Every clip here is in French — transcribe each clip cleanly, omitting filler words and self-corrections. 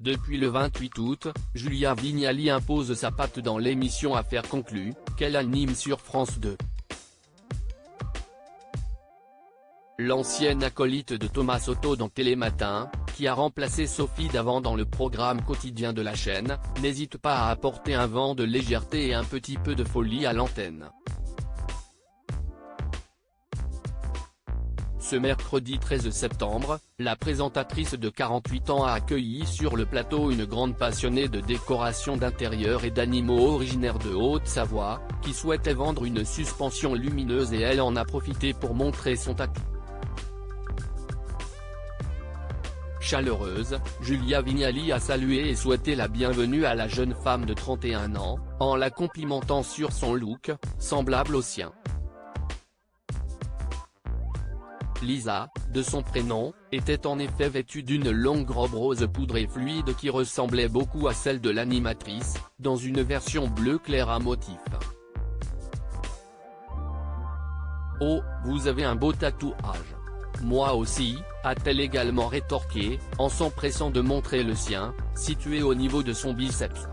Depuis le 28 août, Julia Vignali impose sa patte dans l'émission Affaires conclues, qu'elle anime sur France 2. L'ancienne acolyte de Thomas Soto dans Télématin, qui a remplacé Sophie Davant dans le programme quotidien de la chaîne, n'hésite pas à apporter un vent de légèreté et un petit peu de folie à l'antenne. Ce mercredi 13 septembre, la présentatrice de 48 ans a accueilli sur le plateau une grande passionnée de décoration d'intérieur et d'animaux originaire de Haute-Savoie, qui souhaitait vendre une suspension lumineuse et elle en a profité pour montrer son tatou. Chaleureuse, Julia Vignali a salué et souhaité la bienvenue à la jeune femme de 31 ans, en la complimentant sur son look, semblable au sien. Lisa, de son prénom, était en effet vêtue d'une longue robe rose poudrée fluide qui ressemblait beaucoup à celle de l'animatrice, dans une version bleu clair à motif. « Oh, vous avez un beau tatouage. Moi aussi », a-t-elle également rétorqué, en s'empressant de montrer le sien, situé au niveau de son biceps.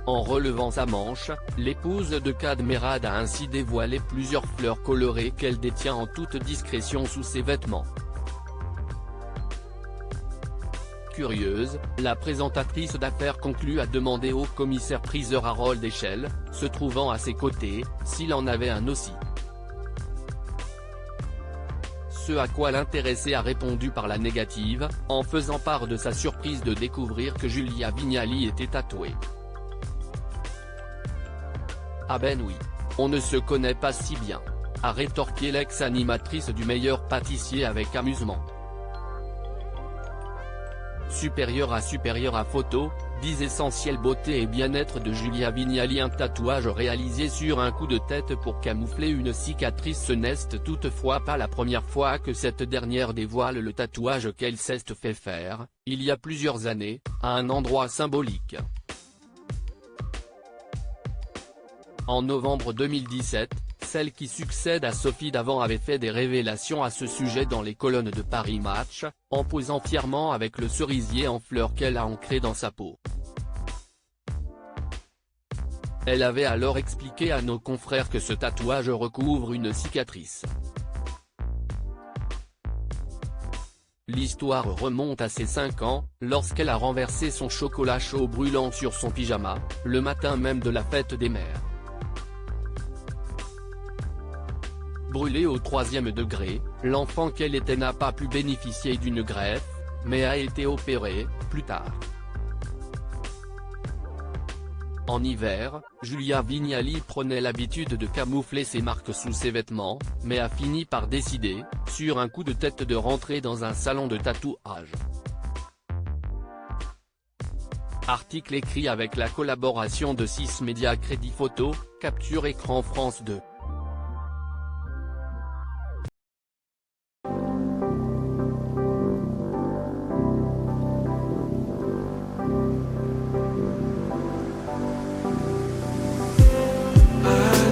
En relevant sa manche, l'épouse de Kad Merad a ainsi dévoilé plusieurs fleurs colorées qu'elle détient en toute discrétion sous ses vêtements. Curieuse, la présentatrice d'Affaires conclues a demandé au commissaire-priseur Harold Echel, se trouvant à ses côtés, s'il en avait un aussi. Ce à quoi l'intéressé a répondu par la négative, en faisant part de sa surprise de découvrir que Julia Vignali était tatouée. « Ah ben oui. On ne se connaît pas si bien », a rétorqué l'ex-animatrice du Meilleur pâtissier avec amusement. Supérieur à photo, 10 essentiels beauté et bien-être de Julia Vignali. Un tatouage réalisé sur un coup de tête pour camoufler une cicatrice. Ce n'est toutefois pas la première fois que cette dernière dévoile le tatouage qu'elle s'est fait faire, il y a plusieurs années, à un endroit symbolique. En novembre 2017, celle qui succède à Sophie Davant avait fait des révélations à ce sujet dans les colonnes de Paris Match, en posant fièrement avec le cerisier en fleurs qu'elle a ancré dans sa peau. Elle avait alors expliqué à nos confrères que ce tatouage recouvre une cicatrice. L'histoire remonte à ses 5 ans, lorsqu'elle a renversé son chocolat chaud brûlant sur son pyjama, le matin même de la fête des mères. Brûlée au 3e degré, l'enfant qu'elle était n'a pas pu bénéficier d'une greffe, mais a été opérée, plus tard. En hiver, Julia Vignali prenait l'habitude de camoufler ses marques sous ses vêtements, mais a fini par décider, sur un coup de tête, de rentrer dans un salon de tatouage. Article écrit avec la collaboration de 6 médias Crédit Photo, Capture Écran France 2.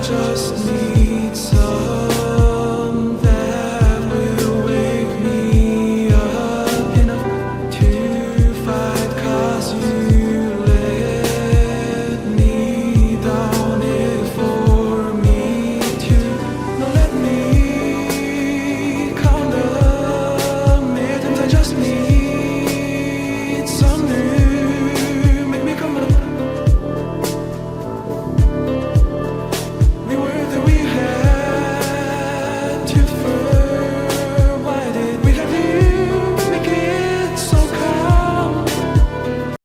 Just need some